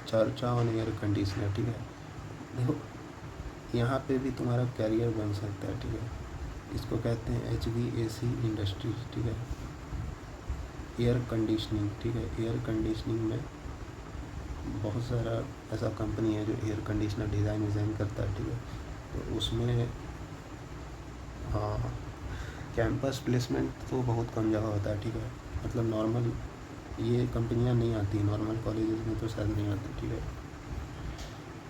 चर्चा on air conditioner, ठीक है। देखो यहाँ पे भी तुम्हारा कैरियर बन सकता है, ठीक है। इसको कहते हैं HVAC इंडस्ट्रीज, ठीक है, एयर कंडीशनिंग, ठीक है। एयर कंडीशनिंग में बहुत सारा ऐसा कंपनी है जो एयर कंडीशनर डिज़ाइन करता है, ठीक है। तो उसमें हाँ, कैंपस प्लेसमेंट तो बहुत कम जगह होता है, ठीक है। मतलब नॉर्मल ये कंपनियां नहीं आती, नॉर्मल कॉलेजेस में तो शायद नहीं आती, ठीक है।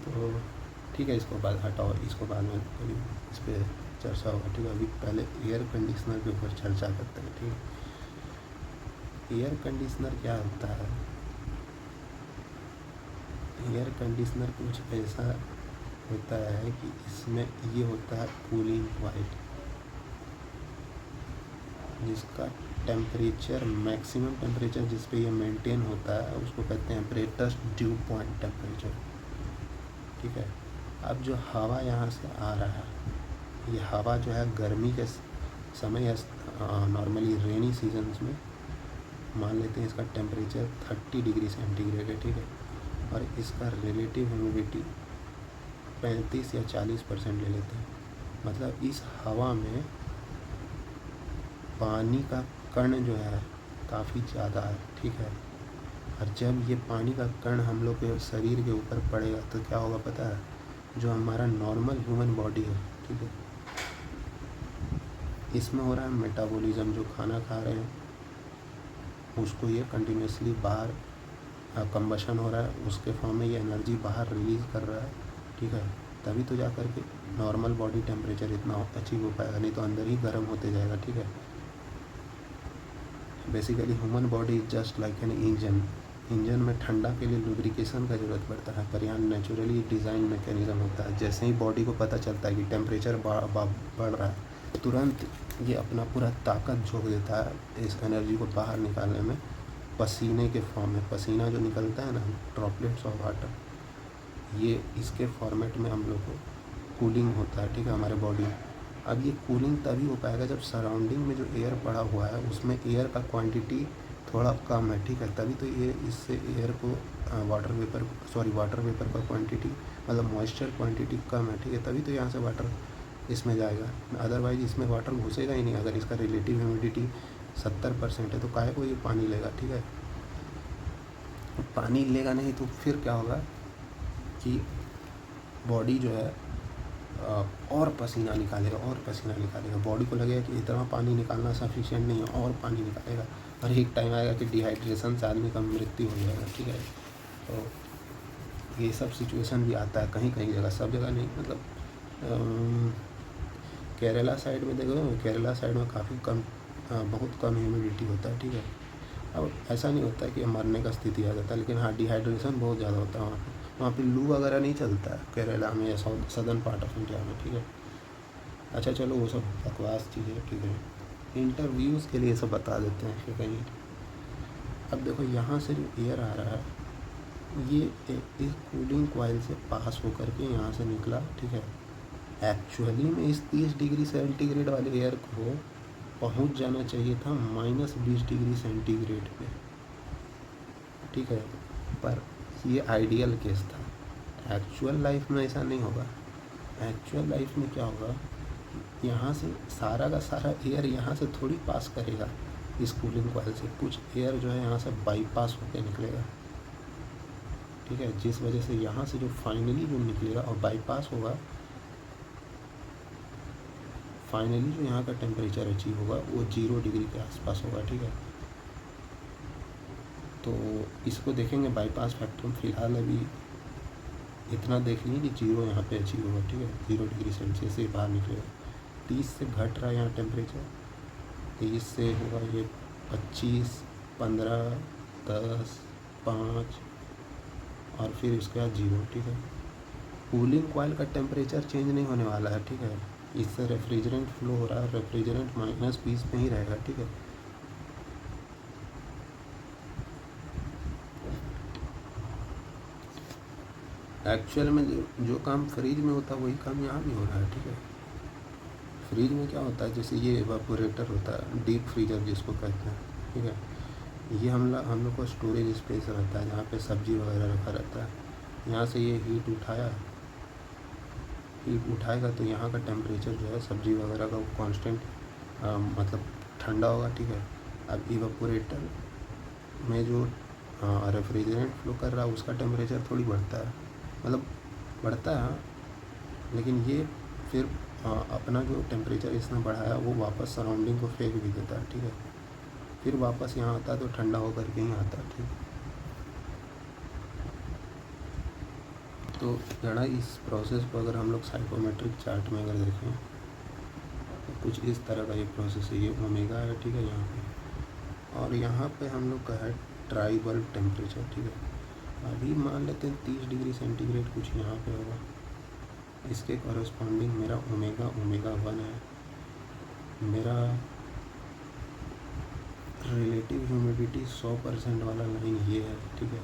तो ठीक है, इसको बाद हटाओ, इसको बाद में कभी इस पर चर्चा होगा, ठीक है। अभी पहले एयर कंडीशनर के ऊपर चर्चा करते हैं, ठीक है। एयर कंडीशनर क्या होता है? एयर कंडीशनर कुछ ऐसा होता है कि इसमें ये होता है कूलिंग कॉइल, जिसका टेम्परेचर, मैक्सिमम टेम्परेचर जिस पे ये मेंटेन होता है उसको कहते हैं ब्रेटस्ट ड्यू पॉइंट टेम्परेचर, ठीक है। अब जो हवा यहाँ से आ रहा है, ये हवा जो है गर्मी के समय या नॉर्मली रेनी सीजन्स में मान लेते हैं इसका टेम्परेचर 30 डिग्री सेंटीग्रेड है, ठीक है। और इसका रिलेटिव ह्यूमिडिटी 35 या 40% ले लेते हैं। मतलब इस हवा में पानी का कण जो है काफ़ी ज़्यादा है, ठीक है। और जब ये पानी का कण हम लोग के शरीर के ऊपर पड़ेगा तो क्या होगा पता है? जो हमारा नॉर्मल ह्यूमन बॉडी है, ठीक है, इसमें हो रहा है मेटाबॉलिज्म, जो खाना खा रहे हैं उसको ये कंटिन्यूसली बाहर कंबशन हो रहा है, उसके फॉर्म में ये एनर्जी बाहर रिलीज़ कर रहा है, ठीक है। तभी तो जा कर के नॉर्मल बॉडी टेम्परेचर इतना अचीव हो पाएगा, नहीं तो अंदर ही गर्म होते जाएगा, ठीक है। Basically human body is just like an engine. Engine में ठंडा के लिए लुब्रिकेशन का ज़रूरत पड़ता है, पर यहाँ नेचुरली डिज़ाइन मैकेनिज़्म होता है। जैसे ही बॉडी को पता चलता है कि टेम्परेचर बढ़ रहा है, तुरंत ये अपना पूरा ताकत झोंक देता है इस एनर्जी को बाहर निकालने में, पसीने के फॉर्म में। पसीना जो निकलता है ना, ड्रॉपलेट्स ऑफ वाटर, ये इसके फॉर्मेट में हम लोग को कूलिंग होता है, ठीक है, हमारे बॉडी में। अब ये कूलिंग तभी हो पाएगा जब सराउंडिंग में जो एयर पड़ा हुआ है उसमें एयर का क्वांटिटी थोड़ा कम है, ठीक है। तभी तो ये इससे एयर को वाटर वेपर का क्वांटिटी, मतलब मॉइस्चर क्वांटिटी कम है, ठीक है। तभी तो यहाँ से वाटर इसमें जाएगा, अदरवाइज इसमें वाटर घुसेगा ही नहीं। अगर इसका रिलेटिव ह्यूमिडिटी 70% है तो काहे को ये पानी लेगा, ठीक है। पानी लेगा नहीं तो फिर क्या होगा कि बॉडी जो है और पसीना निकालेगा। बॉडी को लगेगा कि इतना पानी निकालना सफिशिएंट नहीं है, और पानी निकालेगा, और एक टाइम आएगा कि डिहाइड्रेशन से आदमी का मृत्यु हो जाएगा, ठीक है। तो ये सब सिचुएशन भी आता है कहीं कहीं जगह, सब जगह नहीं। मतलब केरला साइड में देखो, केरला साइड में काफ़ी कम, बहुत कम ह्यूमिडिटी होता है, ठीक है। अब ऐसा नहीं होता है कि मरने का स्थिति आ जाता है, लेकिन हाँ डिहाइड्रेशन बहुत ज़्यादा होता है वहाँ पे लू वगैरह नहीं चलता है केरला में या सदर्न पार्ट ऑफ इंडिया में, ठीक है। अच्छा चलो वो सब बकवास चीज़ें, ठीक है। इंटरव्यूज़ के लिए सब बता देते हैं कि कहीं। अब देखो यहाँ से जो एयर आ रहा है ये इस कूलिंग कॉइल से पास होकर के यहाँ से निकला, ठीक है। एक्चुअली में इस 30 डिग्री सेंटीग्रेड वाले एयर को पहुँच जाना चाहिए था -20 डिग्री सेंटीग्रेड पे, ठीक है। पर ये आइडियल केस था, एक्चुअल लाइफ में ऐसा नहीं होगा। एक्चुअल लाइफ में क्या होगा, यहाँ से सारा का सारा एयर यहाँ से थोड़ी पास करेगा इस कूलिंग कॉइल से। कुछ एयर जो है यहाँ से बाईपास होकर निकलेगा, ठीक है, जिस वजह से यहाँ से जो फाइनली जो निकलेगा और बाईपास होगा, फाइनली जो यहाँ का टेम्परेचर अचीव होगा वो 0 डिग्री के आसपास होगा, ठीक है। तो इसको देखेंगे बाईपास फैक्टर। फ़िलहाल अभी इतना देख लीजिए कि 0 यहाँ पे अचीव होगा, ठीक है, 0 डिग्री सेल्सियस से बाहर निकलेगा। 30 से घट रहा है यहाँ टेम्परेचर, 30 से होगा ये 25, 15, 10, 5 और फिर उसके बाद 0, ठीक है। कूलिंग कॉइल का टेम्परेचर चेंज नहीं होने वाला है, ठीक है। इससे रेफ्रिजरेंट फ्लो हो रहा है, रेफ्रिजरेंट -20 में ही रहेगा, ठीक है। एक्चुअल में जो काम फ्रिज में होता है वही काम यहाँ भी हो रहा है, ठीक है। फ्रिज में क्या होता है, जैसे ये इवापोरेटर होता है, डीप फ्रीजर जिसको कहते हैं, ठीक है। ये हम लोग को स्टोरेज स्पेस रहता है जहाँ पे सब्जी वगैरह रखा रहता है। यहाँ से ये हीट उठाएगा तो यहाँ का टेम्परेचर जो है सब्जी वगैरह का वो कांस्टेंट मतलब ठंडा होगा, ठीक है। अब इवेपोरेटर में जो रेफ्रिजरेंट फ्लो कर रहा है उसका टेम्परेचर थोड़ी बढ़ता है, मतलब बढ़ता है, लेकिन ये फिर अपना जो टेम्परेचर इसने बढ़ाया वो वापस सराउंडिंग को फेंक भी देता है, ठीक है। फिर वापस यहाँ आता है तो ठंडा होकर के ही आता है, ठीक है। तो जरा इस प्रोसेस को अगर हम लोग साइकोमेट्रिक चार्ट में अगर देखें तो कुछ इस तरह का ये प्रोसेस है। ये ओमेगा है, ठीक है, यहाँ पे, और यहाँ पे हम लोग का है ट्राई बल्ब टेम्परेचर, ठीक है। अभी मान लेते हैं 30 डिग्री सेंटीग्रेड कुछ यहाँ पे होगा, इसके कॉरस्पॉन्डिंग मेरा ओमेगा 1 है। मेरा रिलेटिव ह्यूमिडिटी 100% वाला लाइन ये है, ठीक है।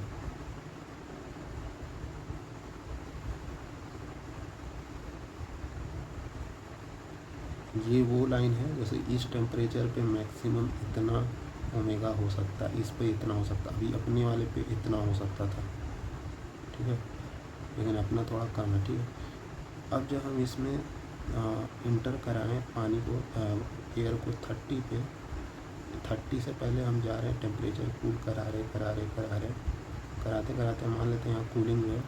ये वो लाइन है, जैसे इस टेम्परेचर पे मैक्सिमम इतना ओमेगा हो सकता है, इस पे इतना हो सकता है, अभी अपने वाले पे इतना हो सकता था, ठीक है, लेकिन अपना थोड़ा कम है, ठीक है। अब जब हम इसमें इंटर कराएं पानी को, एयर को 30 से पहले हम जा रहे हैं टेम्परेचर कूल कराते कराते मान लेते हैं यहाँ कूलिंग जो है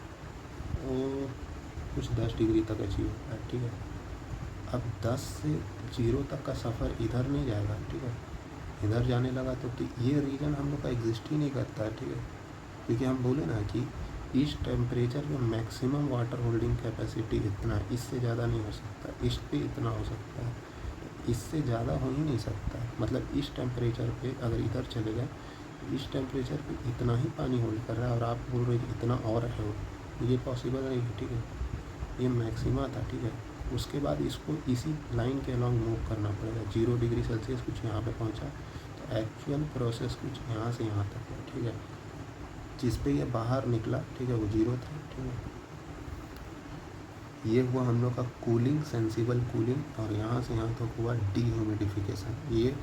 वो कुछ 10 डिग्री तक अचीव होता है, ठीक है। अब 10 से 0 तक का सफ़र इधर नहीं जाएगा, ठीक है। इधर जाने लगा तो ये रीजन हम लोग का एग्जिस्ट ही नहीं करता है, ठीक है, क्योंकि हम बोले ना कि इस टेम्परेचर में मैक्सिमम वाटर होल्डिंग कैपेसिटी इतना है, इससे ज़्यादा नहीं हो सकता, इस पे इतना हो सकता है, इससे ज़्यादा हो ही नहीं सकता। मतलब इस टेम्परेचर पे अगर इधर चले गए, इस टेम्परेचर पे इतना ही पानी होल्ड कर रहा है और आप बोल रहे कि इतना और है, ये पॉसिबल नहीं है, ठीक है। ये मैक्सिमा था, ठीक है। उसके बाद इसको इसी लाइन के अलॉन्ग मूव करना पड़ेगा। 0 डिग्री सेल्सियस कुछ यहाँ पे पहुँचा तो एक्चुअल प्रोसेस कुछ यहाँ से यहाँ तक है, ठीक है। जिस पे ये बाहर निकला, ठीक है, वो 0 था, ठीक है। ये हुआ हम लोग का कूलिंग, सेंसिबल कूलिंग, और यहाँ से यहाँ तक हुआ डीह्यूमिडिफिकेशन। ये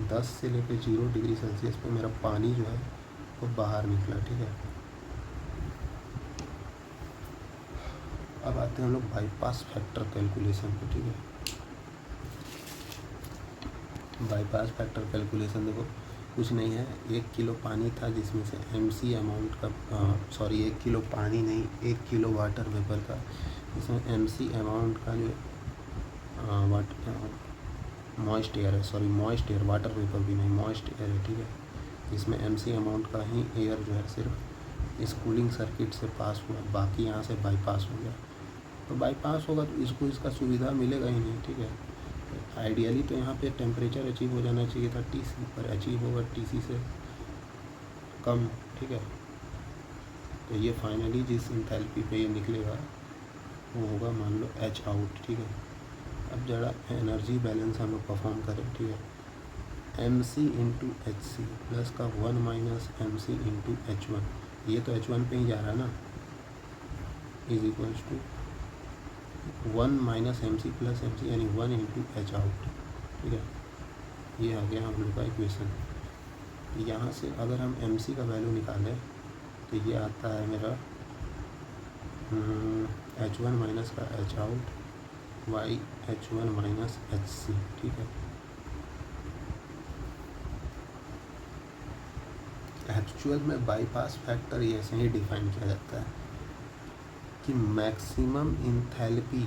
10 से लेकर 0 डिग्री सेल्सियस पे मेरा पानी जो है वो बाहर निकला, ठीक है। अब आते हैं हम लोग बाईपास फैक्टर कैलकुलेशन पे, ठीक है। बाईपास फैक्टर कैलकुलेशन देखो कुछ नहीं है, 1 किलो पानी था जिसमें से MC अमाउंट का 1 किलो पानी नहीं, 1 किलो वाटर वेपर का, इसमें MC अमाउंट का जो मॉइस्ट एयर है, मॉइस्ट एयर, वाटर वेपर भी नहीं, मॉइस्ट एयर है, ठीक है। इसमें MC अमाउंट का ही एयर जो है सिर्फ इस कूलिंग सर्किट से पास हुआ, बाकी यहाँ से बाईपास हो गया। तो बाईपास होगा तो इसको इसका सुविधा मिलेगा ही नहीं, ठीक है। आइडियली तो यहाँ पे टेम्परेचर अचीव हो जाना चाहिए था TC पर, अचीव होगा TC से कम, ठीक है। तो ये फाइनली जिस इंथैल्पी पे ये निकलेगा वो होगा मान लो H आउट, ठीक है। अब जरा एनर्जी बैलेंस हम लोग परफॉर्म करें, ठीक है। MC इंटू HC प्लस का 1 माइनस MC इंटू H1, ये तो H1 पे ही जा रहा है ना, is equals to 1 minus MC plus MC यानी 1 इंटू H आउट, ठीक है। ये आ गया हम लोग का इक्वेशन। यहाँ से अगर हम MC का वैल्यू निकालें तो ये आता है मेरा H1 माइनस का H out by H1 minus HC, ठीक है। एक्चुअल में बाईपास फैक्टर ये ऐसे ही डिफाइन किया जाता है कि मैक्सिमम इंथैल्पी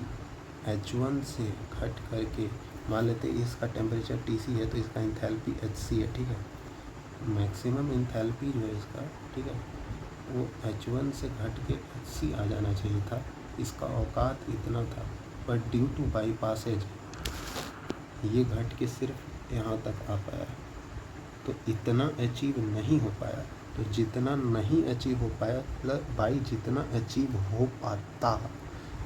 H1 से घट करके, मान लेते हैं इसका टेम्परेचर TC है तो इसका इंथैल्पी HC है, ठीक है। मैक्सिमम इंथैल्पी जो है इसका, ठीक है, वो H1 से घट के HC आ जाना चाहिए था, इसका औकात इतना था, पर ड्यू टू बाईपासेज ये घट के सिर्फ यहाँ तक आ पाया, तो इतना अचीव नहीं हो पाया। तो जितना नहीं अचीव हो पाया प्लस बाई जितना अचीव हो पाता,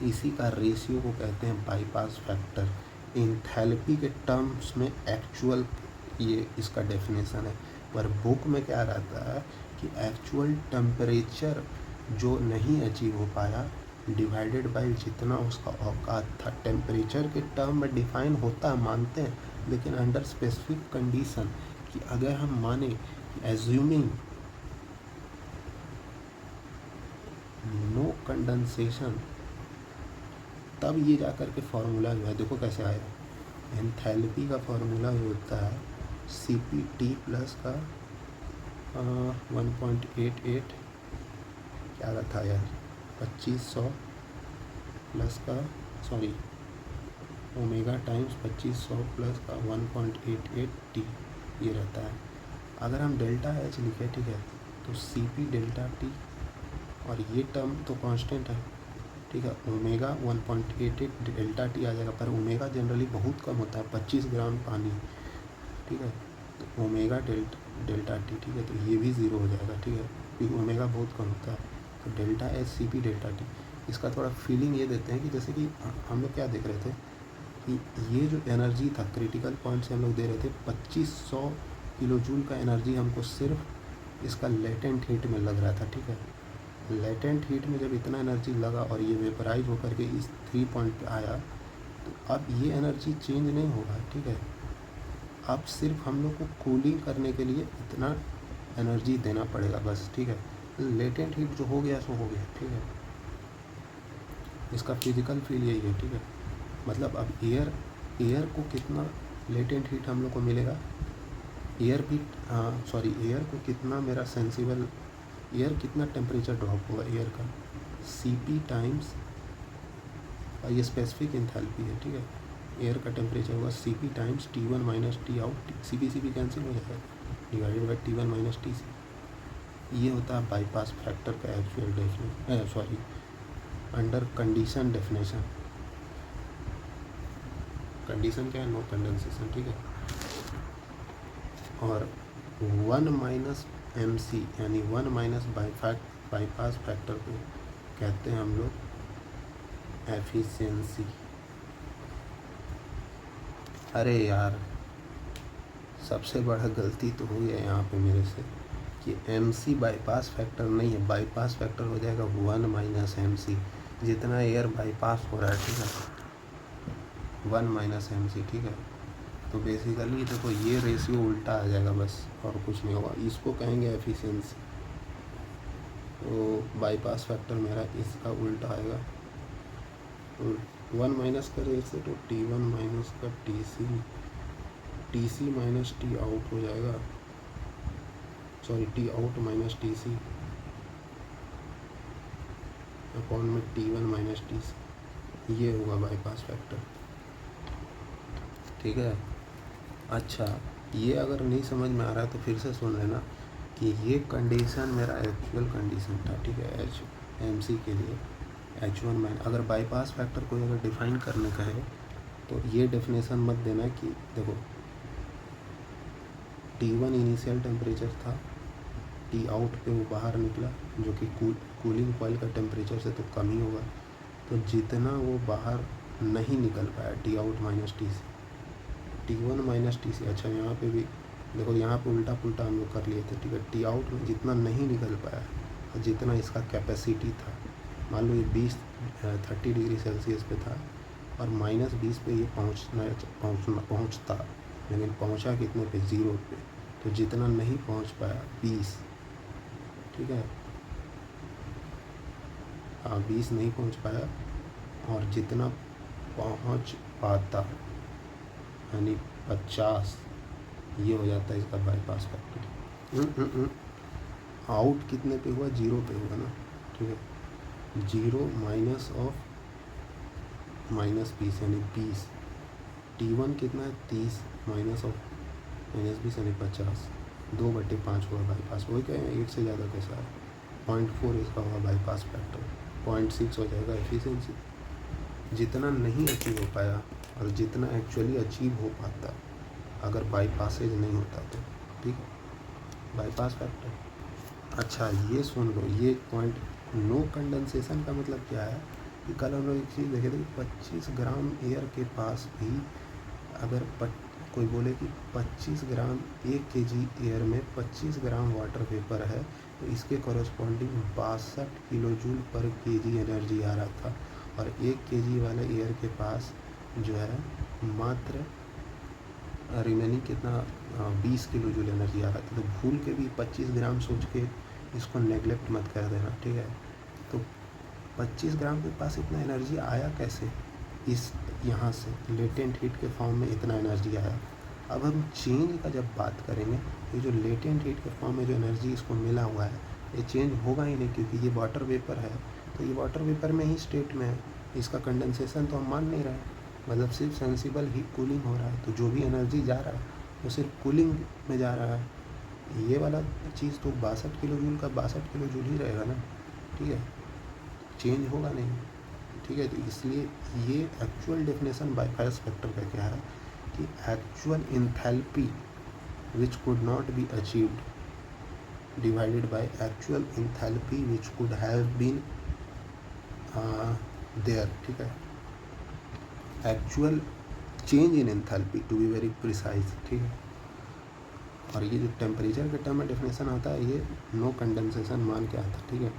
इसी का रेशियो को कहते हैं बाईपास फैक्टर। इंथैल्पी के टर्म्स में एक्चुअल ये इसका डेफिनेशन है, पर बुक में क्या रहता है कि एक्चुअल टेम्परेचर जो नहीं अचीव हो पाया डिवाइडेड बाई जितना उसका औकात था। टेम्परेचर के टर्म में डिफाइन होता है, मानते हैं, लेकिन अंडर स्पेसिफिक कंडीशन कि अगर हम माने एज्यूमिंग नो कंडेंसेशन, तब ये जा कर के फार्मूला जो है देखो कैसे आएगा। एंथैल्पी का फार्मूला जो होता है CP प्लस का 1.88 क्या था यार 2500 प्लस का सॉरी ओमेगा टाइम्स 2500 प्लस का 1.88 ये रहता है। अगर हम डेल्टा एच लिखे ठीक है तो CP डेल्टा टी और ये टर्म तो कांस्टेंट है ठीक है, ओमेगा 1.88 डेल्टा टी आ जाएगा, पर ओमेगा जनरली बहुत कम होता है 25 ग्राम पानी ठीक है, तो ओमेगा डेल्टा टी ठीक है, तो ये भी ज़ीरो हो जाएगा ठीक है, क्योंकि ओमेगा बहुत कम होता है। तो delta H CP delta T, इसका थोड़ा फीलिंग ये देते हैं कि जैसे कि हम लोग क्या देख रहे थे कि ये जो एनर्जी था क्रिटिकल पॉइंट से हम लोग दे रहे थे 2500 किलो जूल का एनर्जी हमको सिर्फ इसका लेटेंट हीट में लग रहा था ठीक है। लेटेंट हीट में जब इतना एनर्जी लगा और ये वेपराइज होकर के इस 3 पॉइंट पे आया तो अब ये एनर्जी चेंज नहीं होगा ठीक है, अब सिर्फ हम लोग को कूलिंग करने के लिए इतना एनर्जी देना पड़ेगा बस ठीक है। लेटेंट हीट जो हो गया सो हो गया ठीक है, इसका फिजिकल फील यही है ठीक है। मतलब अब एयर को कितना लेटेंट हीट हम लोग को मिलेगा, एयर को कितना मेरा सेंसिबल एयर कितना टेम्परेचर ड्रॉप होगा एयर का CP टाइम्स, और ये स्पेसिफिक एंथैल्पी है ठीक है, एयर का टेम्परेचर होगा CP times T1 minus T out, CP cancel हो जाएगा divided by T1 minus TC। ये होता है बाईपास फैक्टर का actual definition under condition definition. Condition क्या है, नो कंडेंसेशन ठीक है। और 1 माइनस MC यानी 1 माइनस बाईपास फैक्टर को कहते हैं हम लोग एफिशिएंसी। अरे यार सबसे बड़ा गलती तो हो गया यहाँ पे मेरे से कि MC बाईपास फैक्टर नहीं है, बाईपास फैक्टर हो जाएगा 1 माइनस MC, जितना एयर बाईपास हो रहा है ठीक है 1 माइनस MC ठीक है। तो बेसिकली देखो ये रेशियो उल्टा आ जाएगा बस और कुछ नहीं होगा, इसको कहेंगे एफिशिएंसी। तो बाईपास फैक्टर मेरा इसका उल्टा आएगा, तो 1 माइनस करें इससे तो T1 माइनस का TC माइनस T आउट हो जाएगा, sorry T out minus TC upon में T1 माइनस TC, ये होगा बाईपास फैक्टर ठीक है। अच्छा ये अगर नहीं समझ में आ रहा है तो फिर से सुन लेना कि ये कंडीशन मेरा एक्चुअल कंडीशन था ठीक है MC के लिए H1 माइन। अगर बाईपास फैक्टर कोई अगर डिफाइन करने का है तो ये डेफिनेशन मत देना कि देखो T1 इनिशियल टेम्परेचर था, T आउट पे वो बाहर निकला जो कि कूलिंग कॉइल का टेम्परेचर से तो कम ही होगा, तो जितना वो बाहर नहीं निकल पाया T out minus T1 minus TC। अच्छा यहाँ पे भी देखो, यहाँ पे उल्टा पुल्टा हम लोग कर लिए थे ठीक है। T आउट में जितना नहीं निकल पाया और जितना इसका कैपेसिटी था, मान लो ये 30 डिग्री सेल्सियस पे था और -20 पे ये पहुँचता, लेकिन पहुँचा कितने पे, 0 पे, तो जितना नहीं पहुँच पाया 20 ठीक है, हाँ 20 नहीं पहुँच पाया, और जितना पहुँच पाता यानी 50, ये हो जाता है इसका बाईपास फैक्टर। आउट कितने पे हुआ, 0 पे हुआ ना ठीक है, 0 माइनस ऑफ -20 यानी 20, T1 कितना है 30 माइनस ऑफ -20 यानी 50, 2/5 हुआ बाईपास। वही कहें 8 से ज़्यादा कैसा है, 0.4 इसका हुआ बाईपास फैक्टर, 0.6 हो जाएगा एफिशिएंसी। जितना नहीं अचीव हो पाया और जितना एक्चुअली अचीव हो पाता अगर बाईपासेज नहीं होता तो ठीक है, बाईपास फैक्टर। अच्छा ये सुन लो, ये पॉइंट नो कंडेंसेशन का मतलब क्या है कि कल हम लोग एक चीज़ देखे थे, 25 ग्राम एयर के पास भी अगर कोई बोले कि 25 ग्राम 1 kg एयर में 25 ग्राम वाटर वेपर है तो इसके कॉरस्पॉन्डिंग 62 किलो जूल पर kg एनर्जी आ रहा था, और 1 kg वाले एयर के पास जो है मात्र रिमेनिंग कितना 20 किलो जूल एनर्जी आ रहा था। तो भूल के भी 25 ग्राम सोच के इसको नेगलेक्ट मत कर देना ठीक है। तो 25 ग्राम के पास इतना एनर्जी आया कैसे, इस यहाँ से लेटेंट हीट के फॉर्म में इतना एनर्जी आया। अब हम चेंज का जब बात करेंगे, ये जो लेटेंट हीट के फॉर्म में जो एनर्जी इसको मिला हुआ है, ये चेंज होगा ही नहीं, क्योंकि ये वाटर वेपर है, तो ये वाटर वेपर में ही स्टेट में है, इसका कंडेंसेशन तो हम मान नहीं रहे, मतलब सिर्फ सेंसिबल ही कूलिंग हो रहा है। तो जो भी एनर्जी जा रहा है वो सिर्फ कूलिंग में जा रहा है। ये वाला चीज़ तो 62 किलो जूल का 62 किलो जूल ही रहेगा ना, ठीक है, चेंज होगा नहीं, ठीक है। तो इसलिए ये एक्चुअल डेफिनेशन बायफायर्स फैक्टर का क्या है कि actual enthalpy which could not be achieved divided by actual enthalpy which could have been there, ठीक है, actual change in enthalpy to be very precise, ठीक है। और ये जो टेम्परेचर के टर्म में डेफिनेशन आता है, ये नो कंडेंसेशन मान के आता है, ठीक है।